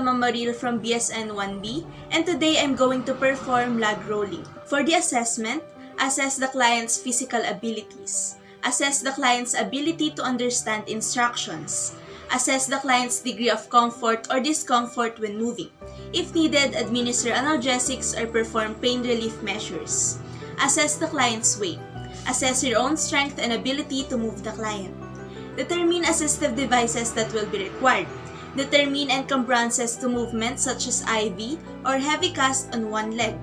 Mamaril from BSN 1B, and today I'm going to perform lag rolling. For the assessment, assess the client's physical abilities. Assess the client's ability to understand instructions. Assess the client's degree of comfort or discomfort when moving. If needed, administer analgesics or perform pain relief measures. Assess the client's weight. Assess your own strength and ability to move the client. Determine assistive devices that will be required. Determine encumbrances to movements such as IV or heavy cast on one leg.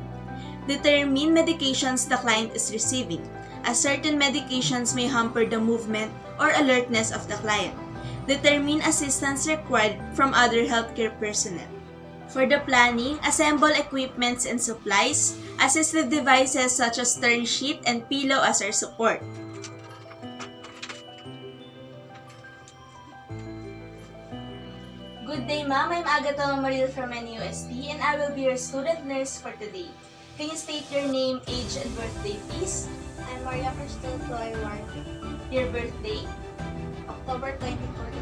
Determine medications the client is receiving, as certain medications may hamper the movement or alertness of the client. Determine assistance required from other healthcare personnel. For the planning, assemble equipments and supplies, assistive devices such as turn sheet and pillow as our support. Good day, ma'am. I'm Agatha Mamaril from NUST, and I will be your student nurse for today. Can you state your name, age, and birthday, please? I'm Maria Crystal Floymar, Your birthday October 24,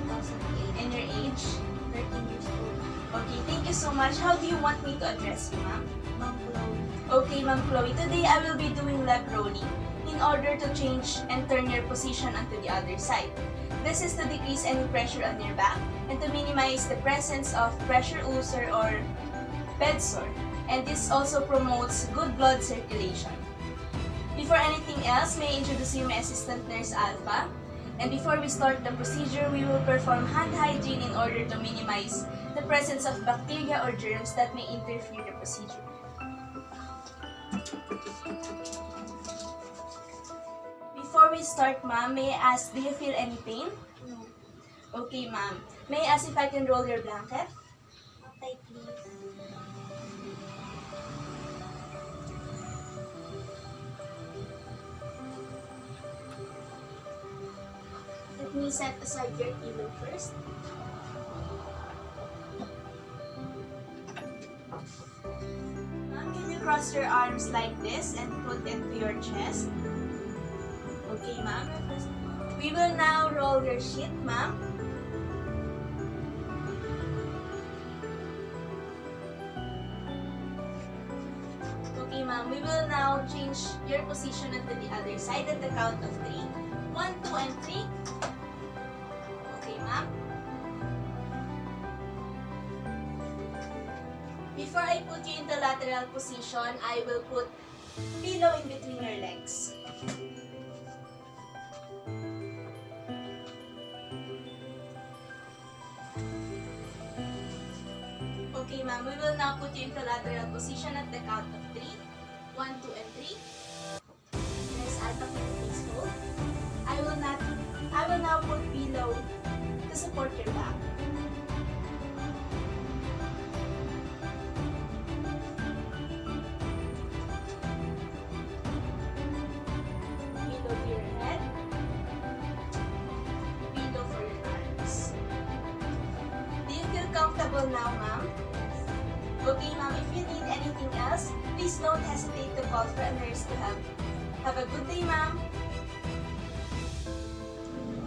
2008, and your age? 13 years old. Okay, thank you so much. How do you want me to address you, ma'am? Ma'am Chloe. Okay, Ma'am Chloe. Today, I will be doing leg rolling in order to change and turn your position onto the other side. This is to decrease any pressure on your back and to minimize the presence of pressure ulcer or bed sore. And this also promotes good blood circulation. Before anything else, may I introduce you my assistant nurse Alpha. And before we start the procedure, we will perform hand hygiene in order to minimize the presence of bacteria or germs that may interfere the procedure. Before we start, ma'am, may I ask, do you feel any pain? No. Okay, ma'am. May I ask if I can roll your blanket? Okay, please. Let me set aside your pillow first. Ma'am, can you cross your arms like this and put into your chest? Okay, ma'am. We will now roll your sheet, ma'am. Okay, ma'am. We will now change your position onto the other side at the count of 3. 1, 2, and 3. Okay, ma'am. Before I put you in the lateral position, I will put pillow in between your legs. Okay, ma'am. We will now put you in the lateral position at the count of 3. 1, 2, and 3. Nurse Alpha, can you please hold? I will now put pillow to support your back. Pillow to your head. Pillow for your arms. Do you feel comfortable now, ma'am? Okay, ma'am. If you need anything else, please don't hesitate to call for a nurse to help you. Have a good day, ma'am.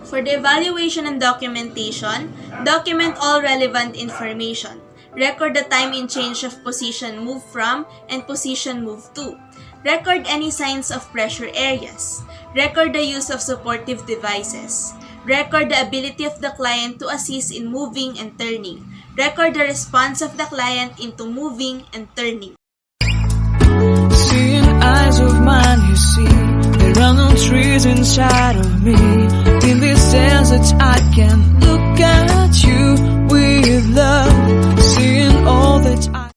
For the evaluation and documentation, document all relevant information. Record the time in change of position move from and position move to. Record any signs of pressure areas. Record the use of supportive devices. Record the ability of the client to assist in moving and turning. Record the response of the client into moving and turning. Seeing eyes of mine, you see, there are no trees inside of me. In this desert, I can look